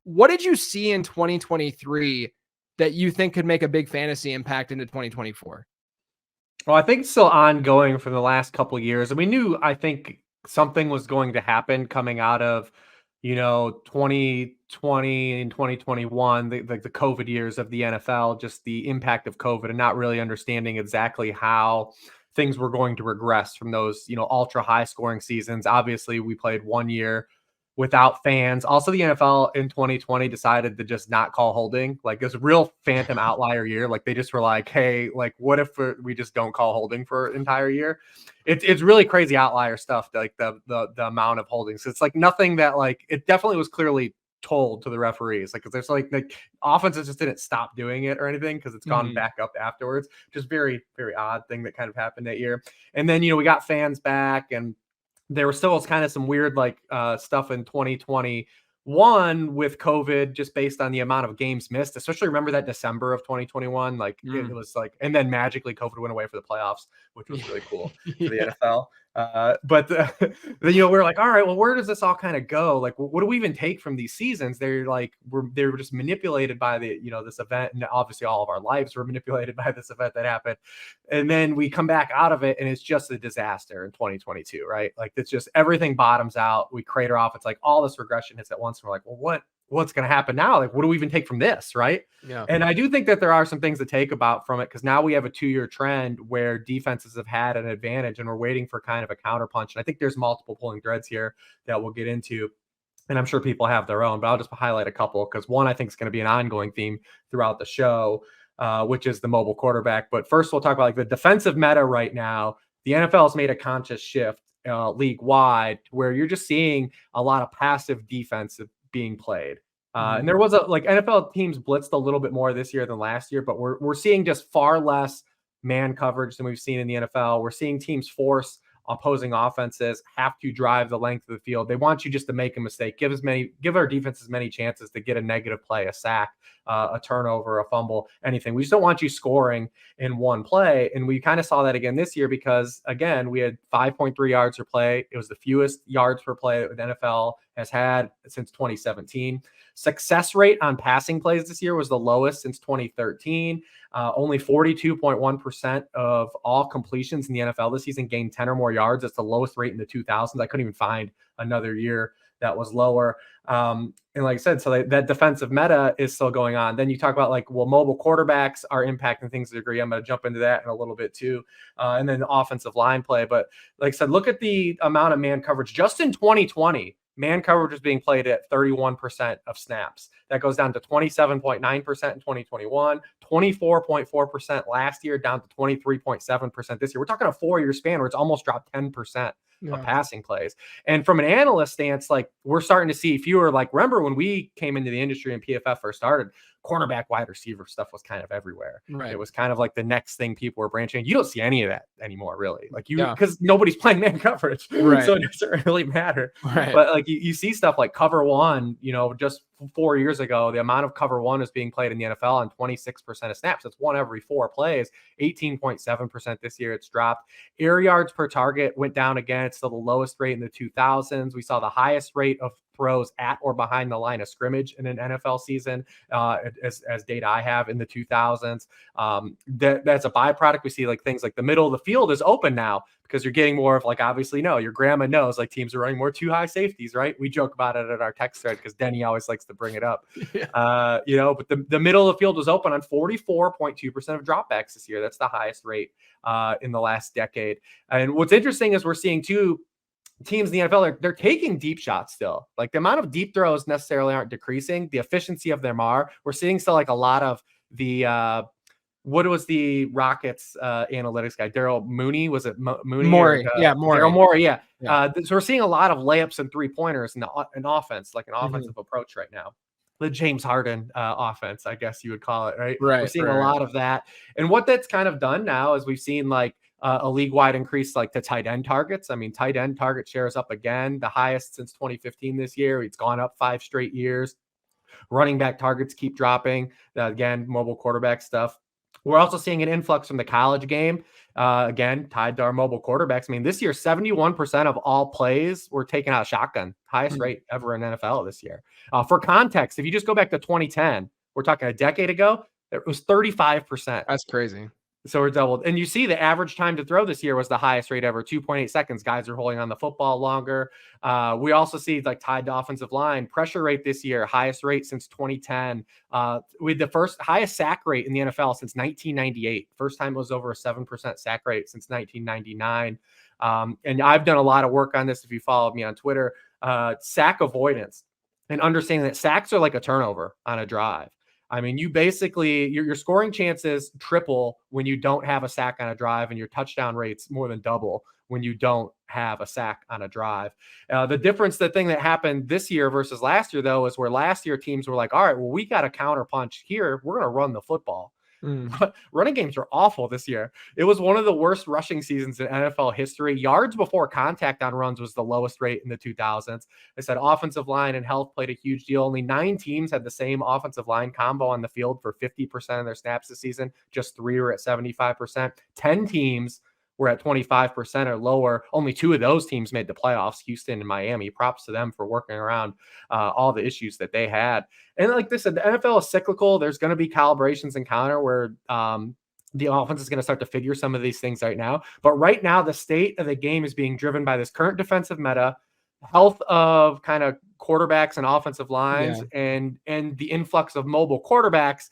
What did you see in 2023 that you think could make a big fantasy impact into 2024? Well, I think it's still ongoing from the last couple of years. And we knew, I think, something was going to happen coming out of, 2020 and 2021, the COVID years of the NFL, just the impact of COVID and not really understanding exactly how things were going to regress from those, ultra high scoring seasons. Obviously, we played 1 year without fans. Also, the NFL in 2020 decided to just not call holding. Like, it was a real phantom outlier year. Like, they just were like, hey, like, what if we just don't call holding for an entire year? It's really crazy outlier stuff, like the amount of holdings. It's like nothing that, like, it definitely was clearly told to the referees. Like, 'cause there's like offenses just didn't stop doing it or anything because it's gone back up afterwards. Just very, very odd thing that kind of happened that year. And then, we got fans back, and there was still kind of some weird stuff in 2021 with COVID, just based on the amount of games missed. Especially remember that December of 2021, like it was like, and then magically COVID went away for the playoffs, which was really cool for the NFL. But then, we're like, all right, well, where does this all kind of go? Like, what do we even take from these seasons? They're like, they were just manipulated by this event, and obviously all of our lives were manipulated by this event that happened. And then we come back out of it, and it's just a disaster in 2022, right? Like, it's just everything bottoms out. We crater off. It's like all this regression hits at once. And we're like, well, what's going to happen now? Like, what do we even take from this, right? Yeah. And I do think that there are some things to take about from it, because now we have a 2-year trend where defenses have had an advantage, and we're waiting for kind of a counterpunch. And I think there's multiple pulling threads here that we'll get into, and I'm sure people have their own, but I'll just highlight a couple, because one, I think, is going to be an ongoing theme throughout the show, which is the mobile quarterback. But first, we'll talk about like the defensive meta right now. The NFL has made a conscious shift league wide, where you're just seeing a lot of passive defense being played. And there was NFL teams blitzed a little bit more this year than last year, but we're seeing just far less man coverage than we've seen in the NFL. We're seeing teams force opposing offenses have to drive the length of the field. They want you just to make a mistake, give our defense as many chances to get a negative play, a sack, a turnover, a fumble, anything. We just don't want you scoring in one play. And we kind of saw that again this year, because again, we had 5.3 yards per play. It was the fewest yards per play that the NFL has had since 2017. Success rate on passing plays this year was the lowest since 2013. Only 42.1% of all completions in the NFL this season gained 10 or more yards. That's the lowest rate in the 2000s. I couldn't even find another year that was lower. And like I said, so that defensive meta is still going on. Then you talk about mobile quarterbacks are impacting things to a degree. I'm going to jump into that in a little bit too. And then offensive line play. But like I said, look at the amount of man coverage just in 2020. Man coverage is being played at 31% of snaps. That goes down to 27.9% in 2021, 24.4% last year, down to 23.7% this year. We're talking a 4-year span where it's almost dropped 10% of passing plays. And from an analyst stance, we're starting to see fewer, remember when we came into the industry and PFF first started, cornerback, wide receiver stuff was kind of everywhere. Right. It was kind of like the next thing people were branching. You don't see any of that anymore, really. Because nobody's playing man coverage. Right. So it doesn't really matter. Right. But you see stuff like cover one, just 4 years ago, the amount of cover one is being played in the NFL on 26% of snaps. That's one every 4 plays, 18.7% this year. It's dropped. Air yards per target went down again. It's still the lowest rate in the 2000s. We saw the highest rate of throws at or behind the line of scrimmage in an NFL season, as data I have, in the 2000s. That's a byproduct. We see things like the middle of the field is open now, because you're getting more of obviously, your grandma knows teams are running more 2 high safeties, right? We joke about it at our text thread because Denny always likes to bring it up. But the middle of the field was open on 44.2% of dropbacks this year. That's the highest rate in the last decade. And what's interesting is we're seeing two teams in the NFL, they're taking deep shots still. The amount of deep throws necessarily aren't decreasing. The efficiency of them are. We're seeing still a lot of the what was the Rockets analytics guy? Daryl Mooney? Was it Mooney? Morey. Morey. Daryl Morey, yeah. So we're seeing a lot of layups and 3-pointers in an offense, an offensive approach right now. The James Harden offense, I guess you would call it, right? Right. We're seeing a lot of that. And what that's kind of done now is we've seen a league-wide increase to tight end targets. I mean, tight end target share is up again, the highest since 2015 this year. It's gone up 5 straight years. Running back targets keep dropping. Again, mobile quarterback stuff. We're also seeing an influx from the college game, again, tied to our mobile quarterbacks. I mean, this year, 71% of all plays were taken out of shotgun, highest rate ever in NFL this year. For context, if you just go back to 2010, we're talking a decade ago, it was 35%. That's crazy. So we're doubled. And you see the average time to throw this year was the highest rate ever, 2.8 seconds. Guys are holding on the football longer. We also see like tied to offensive line pressure rate this year, highest rate since 2010. With the first highest sack rate in the NFL since 1998. First time it was over a 7% sack rate since 1999. And I've done a lot of work on this. If you follow me on Twitter, sack avoidance and understanding that sacks are like a turnover on a drive. I mean, you basically, your scoring chances triple when you don't have a sack on a drive, and your touchdown rates more than double when you don't have a sack on a drive. The thing that happened this year versus last year, though, is where last year teams were like, all right, well, we got a counter punch here. We're going to run the football. Running games are awful this year. It was one of the worst rushing seasons in NFL history. Yards before contact on runs was the lowest rate in the 2000s. They said offensive line and health played a huge deal. Only 9 teams had the same offensive line combo on the field for 50% of their snaps this season. Just 3 were at 75%. 10 teams were at 25% or lower. Only 2 of those teams made the playoffs, Houston and Miami. Props to them for working around all the issues that they had. And like I said, the NFL is cyclical. There's going to be calibrations and counter where the offense is going to start to figure some of these things right now. But right now, the state of the game is being driven by this current defensive meta, health of kind of quarterbacks and offensive lines, and the influx of mobile quarterbacks,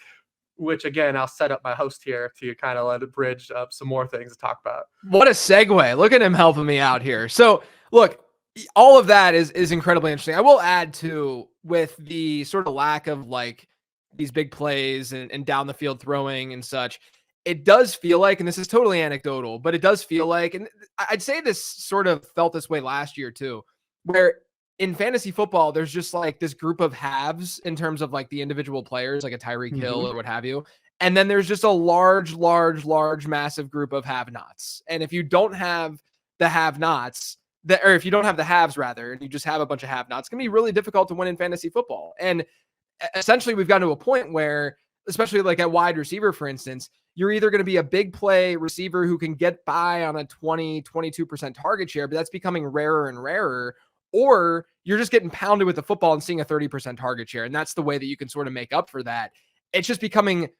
which again, I'll set up my host here to kind of let it bridge up some more things to talk about. What a segue. Look at him helping me out here. So look, all of that is incredibly interesting. I will add to, with the sort of lack of like these big plays and down the field throwing and such, it does feel like, and this is totally anecdotal, but it does feel like, and I'd say this sort of felt this way last year too, where in fantasy football, there's just like this group of halves in terms of like the individual players, like a Tyreek Hill or what have you. And then there's just a large, massive group of have-nots. And if you don't have the have-nots, or if you don't have the haves rather, and you just have a bunch of have-nots, it's going to be really difficult to win in fantasy football. And essentially we've gotten to a point where, especially like at wide receiver, for instance, you're either going to be a big play receiver who can get by on a 22% target share, but that's becoming rarer and rarer, or you're just getting pounded with the football and seeing a 30% target share. And that's the way that you can sort of make up for that. It's just becoming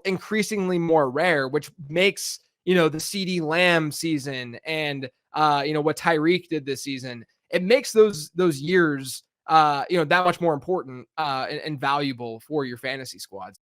increasingly more rare, which makes, the CeeDee Lamb season and, what Tyreek did this season, it makes those years, that much more important and valuable for your fantasy squads.